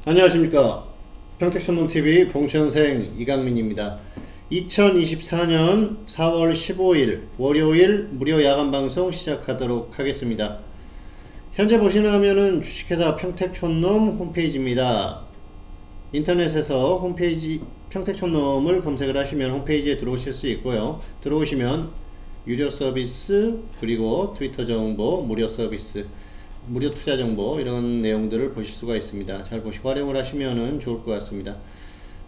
안녕하십니까. 평택촌놈TV 봉천생 이강민입니다. 2024년 4월 15일 월요일 무료 야간방송 시작하도록 하겠습니다. 현재 보시는 화면은 주식회사 평택촌놈 홈페이지입니다. 인터넷에서 홈페이지 평택촌놈을 검색을 하시면 홈페이지에 들어오실 수 있고요. 들어오시면 유료 서비스, 그리고 트위터 정보, 무료 서비스, 무료 투자 정보, 이런 내용들을 보실 수가 있습니다. 잘 보시고 활용을 하시면 좋을 것 같습니다.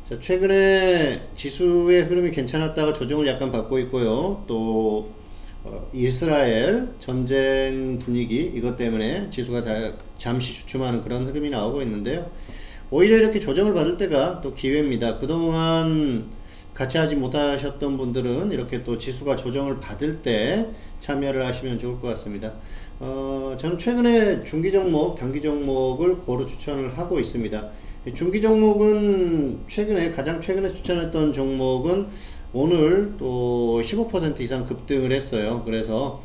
자, 최근에 지수의 흐름이 괜찮았다가 조정을 약간 받고 있고요. 또 이스라엘 전쟁 분위기, 이것 때문에 지수가 잠시 주춤하는 그런 흐름이 나오고 있는데요. 오히려 이렇게 조정을 받을 때가 또 기회입니다. 그동안 같이 하지 못하셨던 분들은 이렇게 또 지수가 조정을 받을 때 참여를 하시면 좋을 것 같습니다. 저는 최근에 중기 종목, 단기 종목을 고루 추천을 하고 있습니다. 중기 종목은 가장 최근에 추천했던 종목은 오늘 또 15% 이상 급등을 했어요. 그래서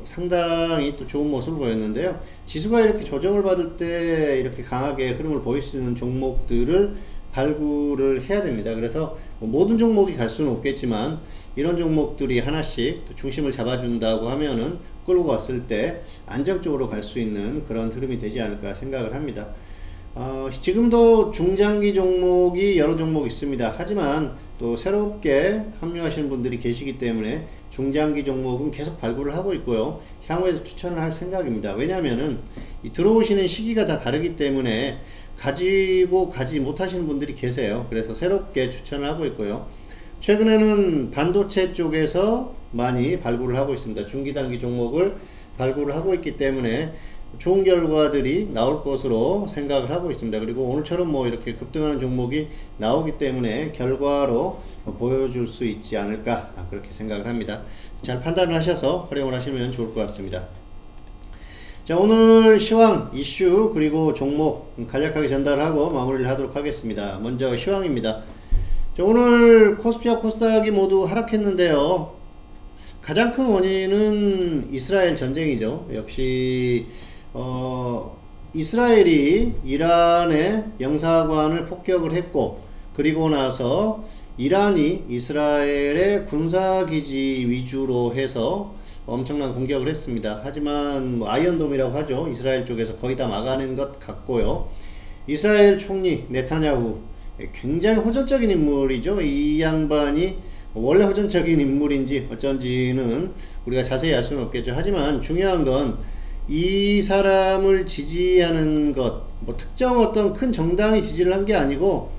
상당히 또 좋은 모습을 보였는데요. 지수가 이렇게 조정을 받을 때 이렇게 강하게 흐름을 보일 수 있는 종목들을 발굴을 해야 됩니다. 그래서 모든 종목이 갈 수는 없겠지만 이런 종목들이 하나씩 또 중심을 잡아준다고 하면은 끌고 갔을 때 안정적으로 갈 수 있는 그런 흐름이 되지 않을까 생각을 합니다. 지금도 중장기 종목이 여러 종목 있습니다. 하지만 또 새롭게 합류하시는 분들이 계시기 때문에 중장기 종목은 계속 발굴을 하고 있고요. 향후에도 추천을 할 생각입니다. 왜냐하면은 들어오시는 시기가 다 다르기 때문에 가지고 가지 못하시는 분들이 계세요. 그래서 새롭게 추천을 하고 있고요. 최근에는 반도체 쪽에서 많이 발굴을 하고 있습니다. 중기 단기 종목을 발굴을 하고 있기 때문에 좋은 결과들이 나올 것으로 생각을 하고 있습니다. 그리고 오늘처럼 이렇게 급등하는 종목이 나오기 때문에 결과로 보여줄 수 있지 않을까, 그렇게 생각을 합니다. 잘 판단을 하셔서 활용을 하시면 좋을 것 같습니다. 자, 오늘 시황, 이슈, 그리고 종목 간략하게 전달하고 마무리를 하도록 하겠습니다. 먼저 시황입니다. 자, 오늘 코스피와 코스닥이 모두 하락했는데요. 가장 큰 원인은 이스라엘 전쟁이죠. 역시 이스라엘이 이란의 영사관을 폭격을 했고, 그리고 나서 이란이 이스라엘의 군사기지 위주로 해서 엄청난 공격을 했습니다. 하지만 아이언돔이라고 하죠. 이스라엘 쪽에서 거의 다 막아낸 것 같고요. 이스라엘 총리 네타냐후, 굉장히 호전적인 인물이죠. 이 양반이 원래 호전적인 인물인지 어쩐지는 우리가 자세히 알 수는 없겠죠. 하지만 중요한 건 이 사람을 지지하는 것, 특정 어떤 큰 정당이 지지를 한 게 아니고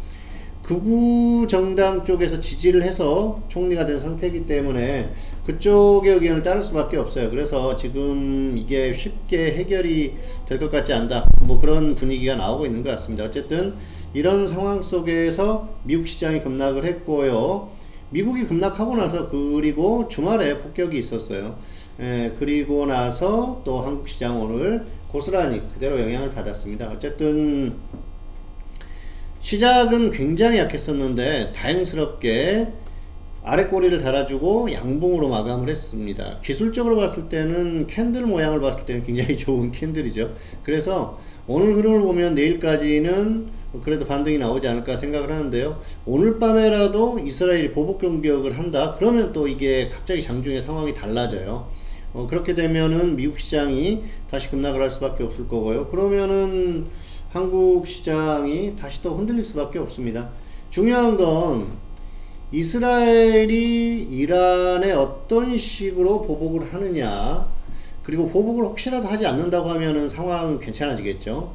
극우 정당 쪽에서 지지를 해서 총리가 된 상태이기 때문에 그쪽의 의견을 따를 수밖에 없어요. 그래서 지금 이게 쉽게 해결이 될 것 같지 않다, 그런 분위기가 나오고 있는 것 같습니다. 어쨌든 이런 상황 속에서 미국 시장이 급락을 했고요. 미국이 급락하고 나서 그리고 주말에 폭격이 있었어요. 그리고 나서 또 한국 시장 오늘 고스란히 그대로 영향을 받았습니다. 어쨌든 시작은 굉장히 약했었는데 다행스럽게 아래 꼬리를 달아주고 양봉으로 마감을 했습니다. 기술적으로 봤을 때는 캔들 모양을 봤을 때는 굉장히 좋은 캔들이죠. 그래서 오늘 흐름을 보면 내일까지는 그래도 반등이 나오지 않을까 생각을 하는데요. 오늘 밤에라도 이스라엘이 보복 공격을 한다, 그러면 또 이게 갑자기 장중에 상황이 달라져요. 그렇게 되면은 미국 시장이 다시 급락을 할 수밖에 없을 거고요. 그러면은 한국 시장이 다시 또 흔들릴 수밖에 없습니다. 중요한 건 이스라엘이 이란에 어떤 식으로 보복을 하느냐, 그리고 보복을 혹시라도 하지 않는다고 하면은 상황 괜찮아지겠죠.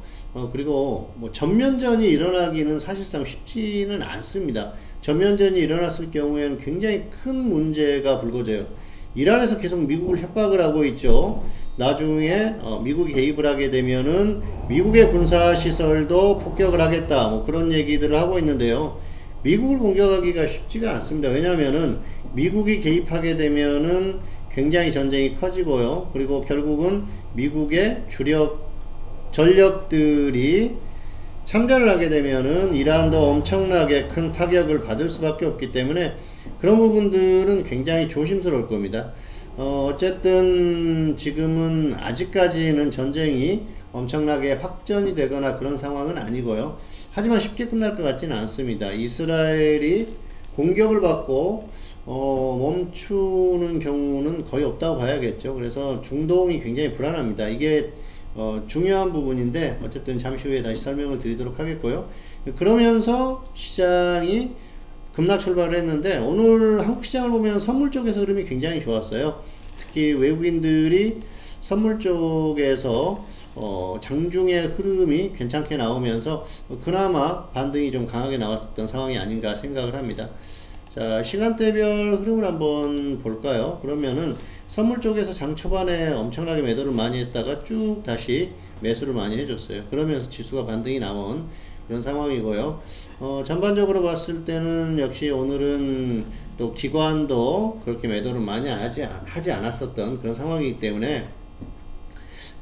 그리고 전면전이 일어나기는 사실상 쉽지는 않습니다. 전면전이 일어났을 경우에는 굉장히 큰 문제가 불거져요. 이란에서 계속 미국을 협박을 하고 있죠. 나중에 미국이 개입을 하게 되면은 미국의 군사시설도 폭격을 하겠다, 그런 얘기들을 하고 있는데요. 미국을 공격하기가 쉽지가 않습니다. 왜냐하면은 미국이 개입하게 되면은 굉장히 전쟁이 커지고요. 그리고 결국은 미국의 전력들이 참전을 하게 되면은 이란도 엄청나게 큰 타격을 받을 수밖에 없기 때문에 그런 부분들은 굉장히 조심스러울 겁니다. 어쨌든 지금은 아직까지는 전쟁이 엄청나게 확전이 되거나 그런 상황은 아니고요. 하지만 쉽게 끝날 것 같지는 않습니다. 이스라엘이 공격을 받고 멈추는 경우는 거의 없다고 봐야겠죠. 그래서 중동이 굉장히 불안합니다. 이게 중요한 부분인데 어쨌든 잠시 후에 다시 설명을 드리도록 하겠고요. 그러면서 시장이 급락 출발을 했는데 오늘 한국 시장을 보면 선물 쪽에서 흐름이 굉장히 좋았어요. 특히 외국인들이 선물 쪽에서 장중의 흐름이 괜찮게 나오면서 그나마 반등이 좀 강하게 나왔었던 상황이 아닌가 생각을 합니다. 자, 시간대별 흐름을 한번 볼까요? 그러면은 선물 쪽에서 장 초반에 엄청나게 매도를 많이 했다가 쭉 다시 매수를 많이 해줬어요. 그러면서 지수가 반등이 나온 그런 상황이고요. 전반적으로 봤을 때는 역시 오늘은 또 기관도 그렇게 매도를 많이 하지 않았었던 그런 상황이기 때문에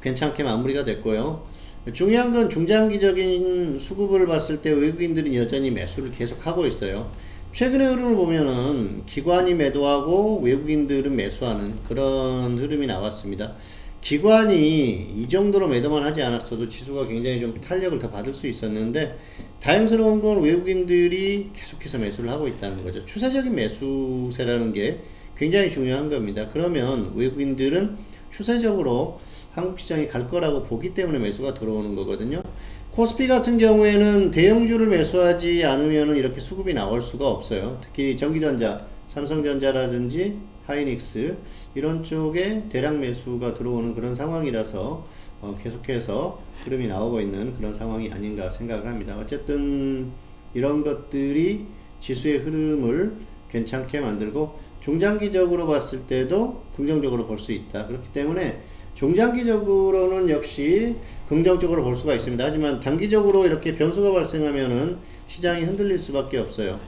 괜찮게 마무리가 됐고요. 중요한 건 중장기적인 수급을 봤을 때 외국인들이 여전히 매수를 계속하고 있어요. 최근의 흐름을 보면은 기관이 매도하고 외국인들은 매수하는 그런 흐름이 나왔습니다. 기관이 이 정도로 매도만 하지 않았어도 지수가 굉장히 좀 탄력을 더 받을 수 있었는데 다행스러운 건 외국인들이 계속해서 매수를 하고 있다는 거죠. 추세적인 매수세라는 게 굉장히 중요한 겁니다. 그러면 외국인들은 추세적으로 한국 시장이 갈 거라고 보기 때문에 매수가 들어오는 거거든요. 코스피 같은 경우에는 대형주를 매수하지 않으면 이렇게 수급이 나올 수가 없어요. 특히 전기전자, 삼성전자라든지 하이닉스 이런 쪽에 대량 매수가 들어오는 그런 상황이라서 계속해서 흐름이 나오고 있는 그런 상황이 아닌가 생각을 합니다. 어쨌든 이런 것들이 지수의 흐름을 괜찮게 만들고 중장기적으로 봤을 때도 긍정적으로 볼 수 있다. 그렇기 때문에 중장기적으로는 역시 긍정적으로 볼 수가 있습니다. 하지만 단기적으로 이렇게 변수가 발생하면은 시장이 흔들릴 수밖에 없어요.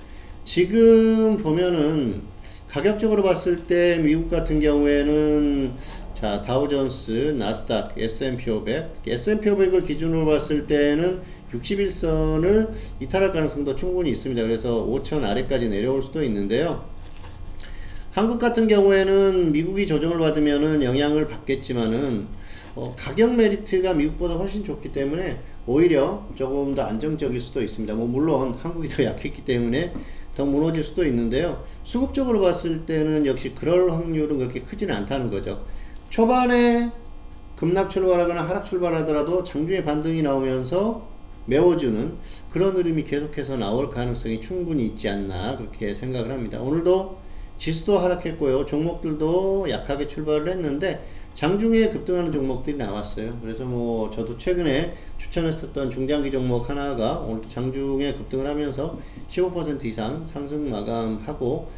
지금 보면은 가격적으로 봤을 때 미국 같은 경우에는 자 다우존스, 나스닥, S&P 500, S&P 500을 기준으로 봤을 때는 61선을 이탈할 가능성도 충분히 있습니다. 그래서 5천 아래까지 내려올 수도 있는데요. 한국 같은 경우에는 미국이 조정을 받으면은 영향을 받겠지만은 가격 메리트가 미국보다 훨씬 좋기 때문에 오히려 조금 더 안정적일 수도 있습니다. 뭐 물론 한국이 더 약했기 때문에 더 무너질 수도 있는데요. 수급적으로 봤을 때는 역시 그럴 확률은 그렇게 크지는 않다는 거죠. 초반에 급락 출발하거나 하락 출발하더라도 장중에 반등이 나오면서 메워주는 그런 흐름이 계속해서 나올 가능성이 충분히 있지 않나 그렇게 생각을 합니다. 오늘도 지수도 하락했고요. 종목들도 약하게 출발을 했는데 장중에 급등하는 종목들이 나왔어요. 그래서 뭐 저도 최근에 추천했었던 중장기 종목 하나가 오늘도 장중에 급등을 하면서 15% 이상 상승 마감하고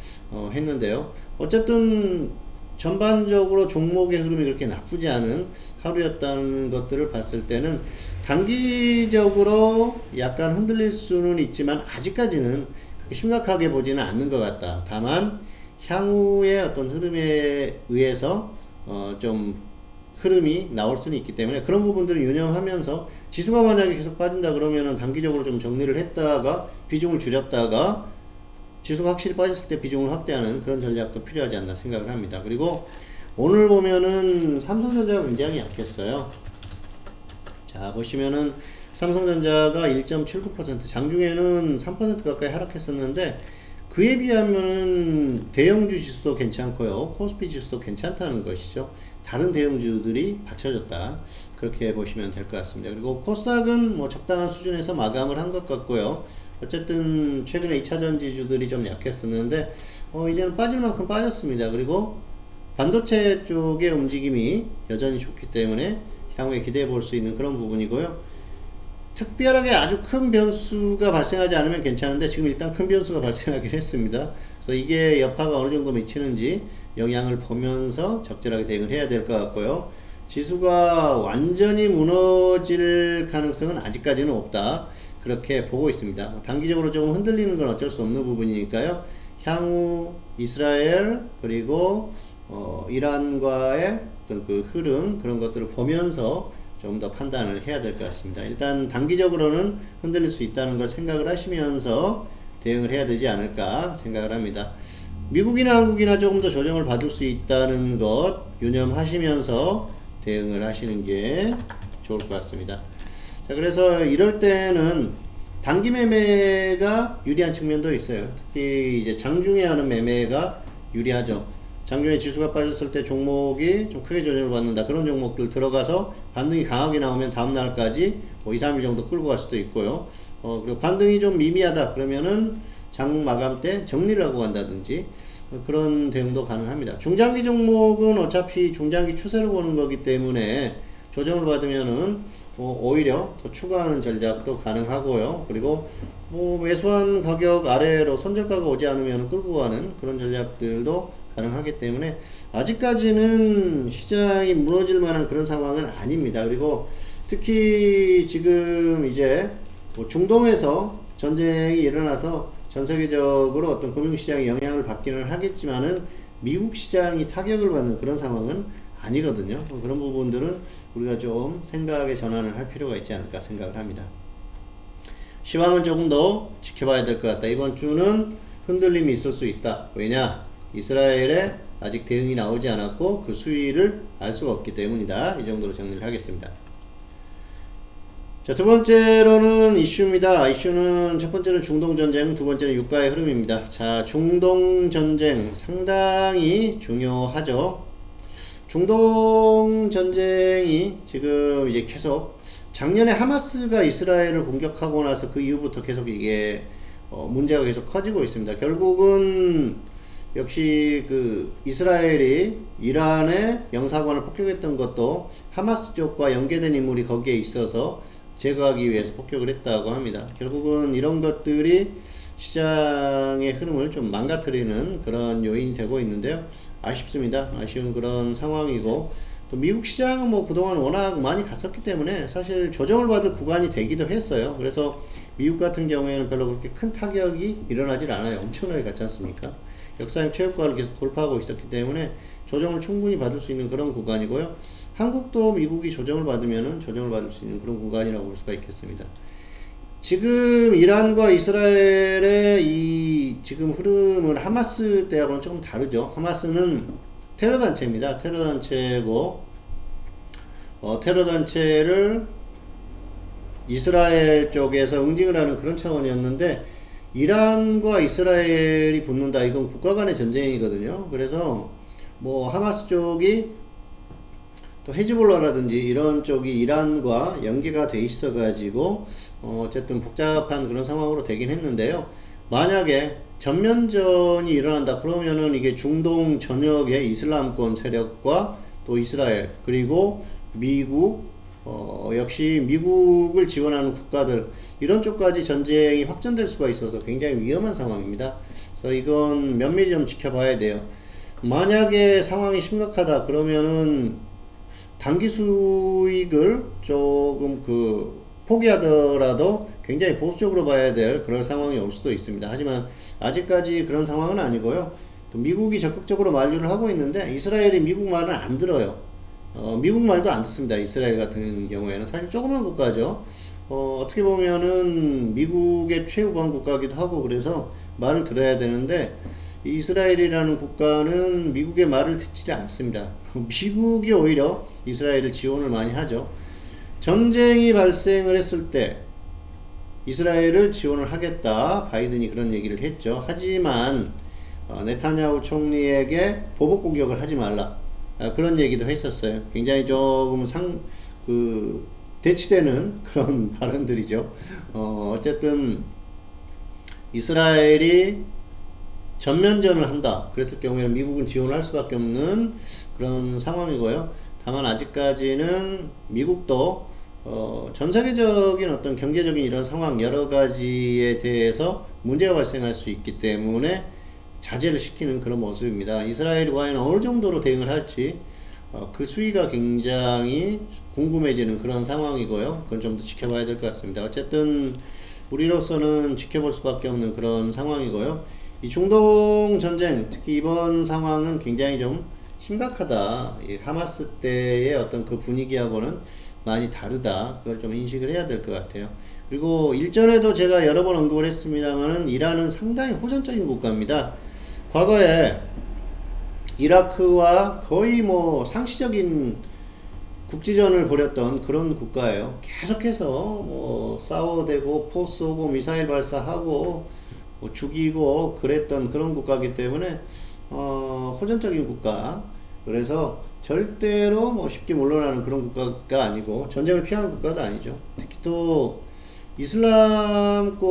했는데요. 어쨌든 전반적으로 종목의 흐름이 그렇게 나쁘지 않은 하루였다는 것들을 봤을 때는 단기적으로 약간 흔들릴 수는 있지만 아직까지는 그렇게 심각하게 보지는 않는 것 같다. 다만 향후의 어떤 흐름에 의해서 좀 흐름이 나올 수는 있기 때문에 그런 부분들을 유념하면서 지수가 만약에 계속 빠진다 그러면은 단기적으로 좀 정리를 했다가 비중을 줄였다가 지수가 확실히 빠졌을 때 비중을 확대하는 그런 전략도 필요하지 않나 생각을 합니다. 그리고 오늘 보면은 삼성전자가 굉장히 약했어요. 자 보시면은 삼성전자가 1.79% 장중에는 3% 가까이 하락했었는데 그에 비하면은 대형주 지수도 괜찮고요. 코스피 지수도 괜찮다는 것이죠. 다른 대형주들이 받쳐줬다. 그렇게 보시면 될 것 같습니다. 그리고 코스닥은 뭐 적당한 수준에서 마감을 한 것 같고요. 어쨌든 최근에 2차전 지주들이 좀 약했었는데 이제는 빠질 만큼 빠졌습니다. 그리고 반도체 쪽의 움직임이 여전히 좋기 때문에 향후에 기대해 볼 수 있는 그런 부분이고요. 특별하게 아주 큰 변수가 발생하지 않으면 괜찮은데 지금 일단 큰 변수가 발생하긴 했습니다. 그래서 이게 여파가 어느 정도 미치는지 영향을 보면서 적절하게 대응을 해야 될 것 같고요. 지수가 완전히 무너질 가능성은 아직까지는 없다. 그렇게 보고 있습니다. 단기적으로 조금 흔들리는 건 어쩔 수 없는 부분이니까요. 향후 이스라엘 그리고 이란과의 어떤 그 흐름 그런 것들을 보면서 좀 더 판단을 해야 될 것 같습니다. 일단 단기적으로는 흔들릴 수 있다는 걸 생각을 하시면서 대응을 해야 되지 않을까 생각을 합니다. 미국이나 한국이나 조금 더 조정을 받을 수 있다는 것 유념하시면서 대응을 하시는 게 좋을 것 같습니다. 자, 그래서 이럴 때는 단기 매매가 유리한 측면도 있어요. 특히 이제 장중에 하는 매매가 유리하죠. 장중에 지수가 빠졌을 때 종목이 좀 크게 조정을 받는다. 그런 종목들 들어가서 반등이 강하게 나오면 다음날까지 뭐 2, 3일 정도 끌고 갈 수도 있고요. 그리고 반등이 좀 미미하다. 그러면은 장 마감 때 정리를 하고 간다든지 그런 대응도 가능합니다. 중장기 종목은 어차피 중장기 추세를 보는 거기 때문에 조정을 받으면은 오히려 더 추가하는 전략도 가능하고요. 그리고 뭐 매수한 가격 아래로 손절가가 오지 않으면 끌고 가는 그런 전략들도 가능하기 때문에 아직까지는 시장이 무너질 만한 그런 상황은 아닙니다. 그리고 특히 지금 이제 뭐 중동에서 전쟁이 일어나서 전 세계적으로 어떤 금융시장에 영향을 받기는 하겠지만은 미국 시장이 타격을 받는 그런 상황은 아니거든요. 그런 부분들은 우리가 좀 생각의 전환을 할 필요가 있지 않을까 생각을 합니다. 시황은 조금 더 지켜봐야 될 것 같다. 이번 주는 흔들림이 있을 수 있다. 왜냐? 이스라엘에 아직 대응이 나오지 않았고 그 수위를 알 수가 없기 때문이다. 이 정도로 정리를 하겠습니다. 자, 두 번째로는 이슈입니다. 이슈는 첫 번째는 중동전쟁, 두 번째는 유가의 흐름입니다. 자, 중동전쟁 상당히 중요하죠. 중동전쟁이 지금 이제 계속 작년에 하마스가 이스라엘을 공격하고 나서 그 이후부터 계속 이게 문제가 계속 커지고 있습니다. 결국은 역시 그 이스라엘이 이란의 영사관을 폭격했던 것도 하마스 쪽과 연계된 인물이 거기에 있어서 제거하기 위해서 폭격을 했다고 합니다. 결국은 이런 것들이 시장의 흐름을 좀 망가뜨리는 그런 요인이 되고 있는데요. 아쉽습니다. 아쉬운 그런 상황이고, 또 미국 시장은 뭐 그동안 워낙 많이 갔었기 때문에 사실 조정을 받을 구간이 되기도 했어요. 그래서 미국 같은 경우에는 별로 그렇게 큰 타격이 일어나질 않아요. 엄청나게 갔지 않습니까? 역사적 최고가를 계속 돌파하고 있었기 때문에 조정을 충분히 받을 수 있는 그런 구간이고요. 한국도 미국이 조정을 받으면은 조정을 받을 수 있는 그런 구간이라고 볼 수가 있겠습니다. 지금 이란과 이스라엘의 이 지금 흐름은 하마스 때하고는 조금 다르죠. 하마스는 테러 단체입니다. 테러 단체고 테러 단체를 이스라엘 쪽에서 응징을 하는 그런 차원이었는데 이란과 이스라엘이 붙는다. 이건 국가 간의 전쟁이거든요. 그래서 뭐 하마스 쪽이 또 헤즈볼라라든지 이런 쪽이 이란과 연계가 돼 있어 가지고 어쨌든 복잡한 그런 상황으로 되긴 했는데요. 만약에 전면전이 일어난다 그러면은 이게 중동 전역의 이슬람권 세력과 또 이스라엘 그리고 미국 역시 미국을 지원하는 국가들 이런 쪽까지 전쟁이 확전될 수가 있어서 굉장히 위험한 상황입니다. 그래서 이건 면밀히 좀 지켜봐야 돼요. 만약에 상황이 심각하다 그러면은 단기 수익을 조금 포기하더라도 굉장히 보수적으로 봐야 될 그런 상황이 올 수도 있습니다. 하지만 아직까지 그런 상황은 아니고요. 또 미국이 적극적으로 만류를 하고 있는데 이스라엘이 미국 말을 안 들어요. 미국 말도 안 듣습니다. 이스라엘 같은 경우에는 사실 조그만 국가죠. 어떻게 보면은 미국의 최우방 국가기도 하고 그래서 말을 들어야 되는데 이스라엘이라는 국가는 미국의 말을 듣지 않습니다. 미국이 오히려 이스라엘을 지원을 많이 하죠. 전쟁이 발생을 했을 때 이스라엘을 지원을 하겠다. 바이든이 그런 얘기를 했죠. 하지만 네타냐후 총리에게 보복 공격을 하지 말라. 그런 얘기도 했었어요. 굉장히 조금 대치되는 그런 발언들이죠. 어쨌든 이스라엘이 전면전을 한다. 그랬을 경우에는 미국은 지원을 할 수밖에 없는 그런 상황이고요. 다만 아직까지는 미국도 전 세계적인 어떤 경제적인 이런 상황 여러 가지에 대해서 문제가 발생할 수 있기 때문에 자제를 시키는 그런 모습입니다. 이스라엘이 과연 어느 정도로 대응을 할지 그 수위가 굉장히 궁금해지는 그런 상황이고요. 그건 좀 더 지켜봐야 될 것 같습니다. 어쨌든 우리로서는 지켜볼 수밖에 없는 그런 상황이고요. 이 중동 전쟁, 특히 이번 상황은 굉장히 좀 심각하다. 이 하마스 때의 어떤 그 분위기하고는 많이 다르다. 그걸 좀 인식을 해야 될 것 같아요. 그리고 일전에도 제가 여러 번 언급을 했습니다만은 이란은 상당히 호전적인 국가입니다. 과거에 이라크와 거의 뭐 상시적인 국지전을 벌였던 그런 국가예요. 계속해서 뭐 싸워대고 포 쏘고 미사일 발사하고 뭐 죽이고 그랬던 그런 국가이기 때문에 호전적인 국가. 그래서 절대로 뭐 쉽게 물러나는 그런 국가가 아니고 전쟁을 피하는 국가도 아니죠. 특히 또 이슬람권에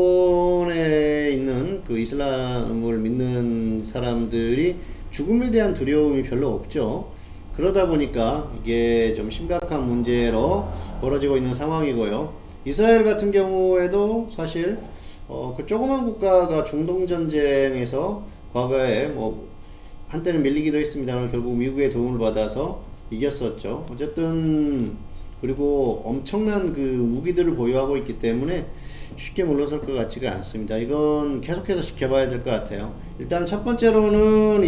있는 그 이슬람을 믿는 사람들이 죽음에 대한 두려움이 별로 없죠. 그러다 보니까 이게 좀 심각한 문제로 벌어지고 있는 상황이고요. 이스라엘 같은 경우에도 사실 그 조그만 국가가 중동 전쟁에서 과거에 뭐 한때는 밀리기도 했습니다만 결국 미국의 도움을 받아서 이겼었죠. 어쨌든 그리고 엄청난 그 무기들을 보유하고 있기 때문에 쉽게 물러설 것 같지가 않습니다. 이건 계속해서 지켜봐야 될 것 같아요. 일단 첫 번째로는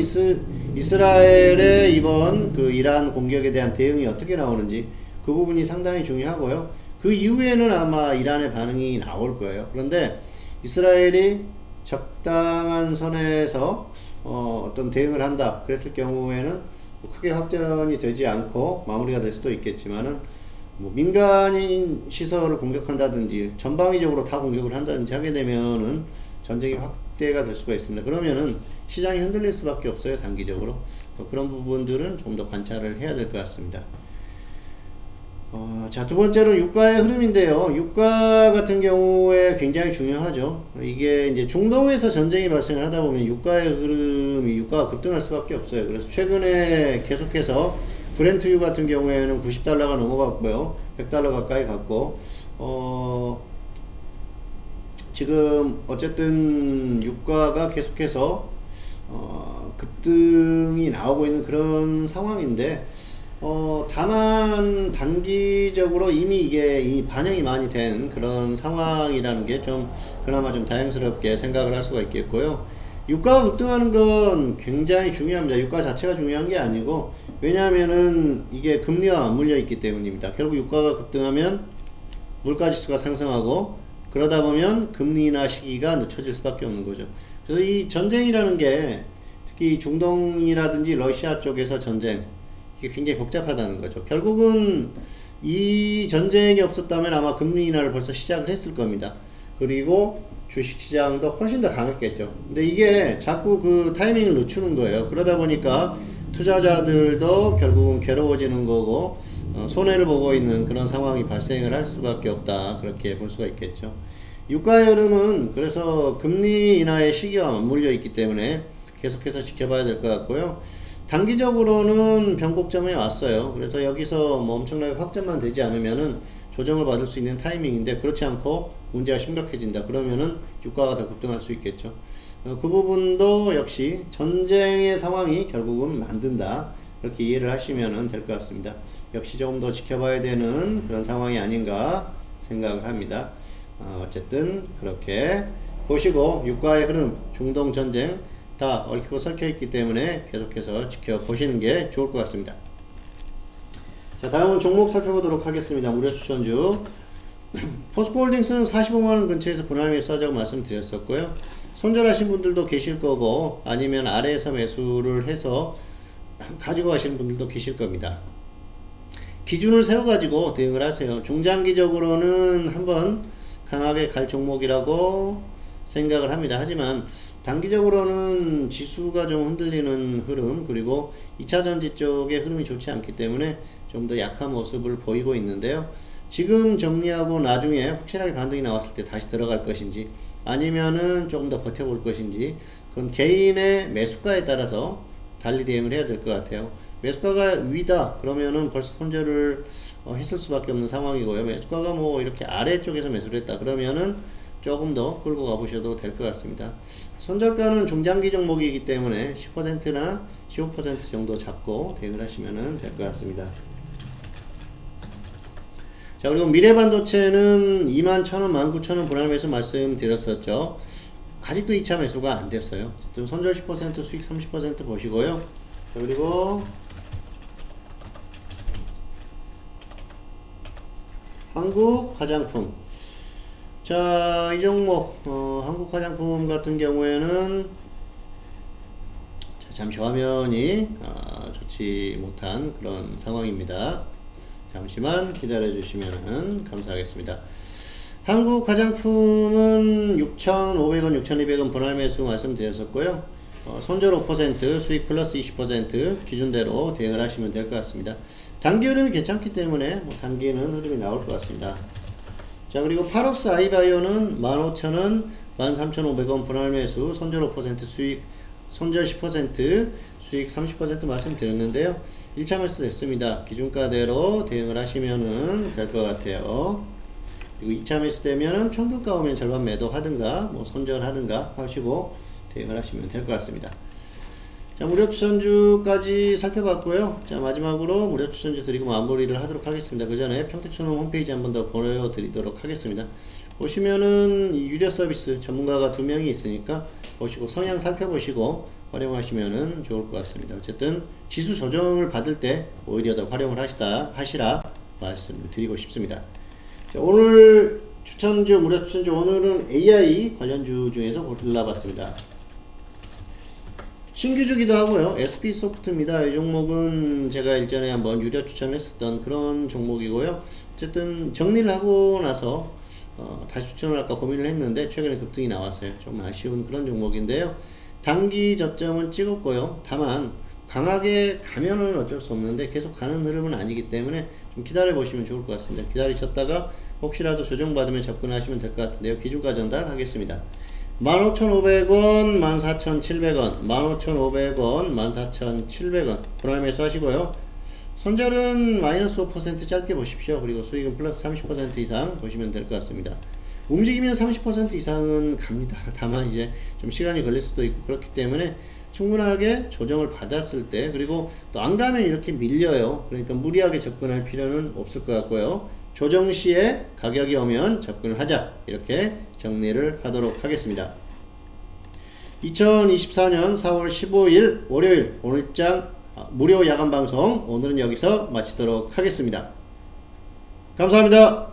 이스라엘의 이번 그 이란 공격에 대한 대응이 어떻게 나오는지 그 부분이 상당히 중요하고요. 그 이후에는 아마 이란의 반응이 나올 거예요. 그런데 이스라엘이 적당한 선에서 어떤 대응을 한다 그랬을 경우에는 크게 확전이 되지 않고 마무리가 될 수도 있겠지만은 뭐 민간인 시설을 공격한다든지 전방위적으로 다 공격을 한다든지 하게 되면은 전쟁이 확대가 될 수가 있습니다. 그러면은 시장이 흔들릴 수밖에 없어요. 단기적으로 그런 부분들은 좀 더 관찰을 해야 될 것 같습니다. 자, 두 번째로 유가의 흐름인데요. 유가 같은 경우에 굉장히 중요하죠. 이게 이제 중동에서 전쟁이 발생을 하다 보면 유가의 흐름이 유가가 급등할 수밖에 없어요. 그래서 최근에 계속해서 브렌트유 같은 경우에는 90달러가 넘어갔고요. 100달러 가까이 갔고, 지금 어쨌든 유가가 계속해서 급등이 나오고 있는 그런 상황인데, 다만 단기적으로 이미 반영이 많이 된 그런 상황이라는 게 좀 그나마 좀 다행스럽게 생각을 할 수가 있겠고요. 유가가 급등하는 건 굉장히 중요합니다. 유가 자체가 중요한 게 아니고, 왜냐하면은 이게 금리와 맞물려 있기 때문입니다. 결국 유가가 급등하면 물가지수가 상승하고, 그러다 보면 금리나 시기가 늦춰질 수밖에 없는 거죠. 그래서 이 전쟁이라는 게 특히 중동이라든지 러시아 쪽에서 전쟁, 이게 굉장히 복잡하다는 거죠. 결국은 이 전쟁이 없었다면 아마 금리 인하를 벌써 시작을 했을 겁니다. 그리고 주식시장도 훨씬 더 강했겠죠. 근데 이게 자꾸 그 타이밍을 늦추는 거예요. 그러다 보니까 투자자들도 결국은 괴로워지는 거고, 손해를 보고 있는 그런 상황이 발생을 할 수밖에 없다. 그렇게 볼 수가 있겠죠. 유가의 흐름은 그래서 금리 인하의 시기와 맞물려 있기 때문에 계속해서 지켜봐야 될 것 같고요. 단기적으로는 변곡점에 왔어요. 그래서 여기서 뭐 엄청나게 확전만 되지 않으면은 조정을 받을 수 있는 타이밍인데, 그렇지 않고 문제가 심각해진다 그러면은 유가가 더 급등할 수 있겠죠. 그 부분도 역시 전쟁의 상황이 결국은 만든다, 그렇게 이해를 하시면 될 것 같습니다. 역시 조금 더 지켜봐야 되는 그런 상황이 아닌가 생각을 합니다. 어쨌든 그렇게 보시고, 유가의 흐름, 중동 전쟁 다 얽히고 설켜 있기 때문에 계속해서 지켜보시는 게 좋을 것 같습니다. 자, 다음은 종목 살펴보도록 하겠습니다. 무료 추천주. 포스코홀딩스는 45만원 근처에서 분할 매수하자고 말씀드렸었고요. 손절하신 분들도 계실 거고, 아니면 아래에서 매수를 해서 가지고 가시는 분들도 계실 겁니다. 기준을 세워가지고 대응을 하세요. 중장기적으로는 한번 강하게 갈 종목이라고 생각을 합니다. 하지만 단기적으로는 지수가 좀 흔들리는 흐름, 그리고 2차전지 쪽의 흐름이 좋지 않기 때문에 좀 더 약한 모습을 보이고 있는데요. 지금 정리하고 나중에 확실하게 반등이 나왔을 때 다시 들어갈 것인지, 아니면은 조금 더 버텨볼 것인지, 그건 개인의 매수가에 따라서 달리 대응을 해야 될 것 같아요. 매수가가 위다 그러면은 벌써 손절을 했을 수밖에 없는 상황이고요. 매수가가 뭐 이렇게 아래쪽에서 매수를 했다 그러면은 조금 더 끌고 가보셔도 될 것 같습니다. 손절가는 중장기 종목이기 때문에 10%나 15% 정도 잡고 대응을 하시면 될 것 같습니다. 자, 그리고 미래반도체는 21,000원, 19,000원 분할 매수 말씀드렸었죠. 아직도 2차 매수가 안 됐어요. 좀 손절 10%, 수익 30% 보시고요. 자, 그리고 한국 화장품. 자, 이 종목, 한국 화장품 같은 경우에는, 자, 잠시 화면이 좋지 못한 그런 상황입니다. 잠시만 기다려 주시면 감사하겠습니다. 한국 화장품은 6,500원, 6,200원 분할 매수 말씀드렸었고요. 손절 5%, 수익 플러스 20% 기준대로 대응을 하시면 될 것 같습니다. 단기 흐름이 괜찮기 때문에 단기에는 흐름이 나올 것 같습니다. 자, 그리고 파록스 아이바이오는 15,000원, 13,500원 분할 매수, 손절 5%, 수익, 손절 10%, 수익 30% 말씀드렸는데요. 1차 매수 됐습니다. 기준가대로 대응을 하시면은 될 것 같아요. 그리고 2차 매수 되면은 평균가 오면 절반 매도 하든가, 손절하든가 하시고 대응을 하시면 될 것 같습니다. 자, 무료 추천주까지 살펴봤고요. 자, 마지막으로 무료 추천주 드리고 마무리를 하도록 하겠습니다. 그 전에 평택촌놈 홈페이지 한 번 더 보여드리도록 하겠습니다. 보시면은 유료 서비스 전문가가 2명이 있으니까 보시고 성향 살펴보시고 활용하시면은 좋을 것 같습니다. 어쨌든 지수 조정을 받을 때 오히려 더 활용을 하시라 말씀을 드리고 싶습니다. 자, 오늘 추천주, 무료 추천주, 오늘은 AI 관련주 중에서 골라봤습니다. 신규주기도 하고요. SP소프트입니다. 이 종목은 제가 일전에 한번 유료 추천했었던 그런 종목이고요. 어쨌든 정리를 하고 나서 다시 추천을 할까 고민을 했는데 최근에 급등이 나왔어요. 좀 아쉬운 그런 종목인데요. 단기 저점은 찍었고요. 다만 강하게 가면은 어쩔 수 없는데 계속 가는 흐름은 아니기 때문에 좀 기다려 보시면 좋을 것 같습니다. 기다리셨다가 혹시라도 조정받으면 접근하시면 될 것 같은데요. 기준가 전달하겠습니다. 15,500원, 14,700원, 15,500원, 14,700원 분할 매수 하시고요. 손절은 마이너스 5% 짧게 보십시오. 그리고 수익은 플러스 30% 이상 보시면 될 것 같습니다. 움직이면 30% 이상은 갑니다. 다만 이제 좀 시간이 걸릴 수도 있고 그렇기 때문에 충분하게 조정을 받았을 때, 그리고 또 안 가면 이렇게 밀려요. 그러니까 무리하게 접근할 필요는 없을 것 같고요. 조정 시에 가격이 오면 접근을 하자, 이렇게 정리를 하도록 하겠습니다. 2024년 4월 15일 월요일 오늘장 무료 야간 방송 오늘은 여기서 마치도록 하겠습니다. 감사합니다.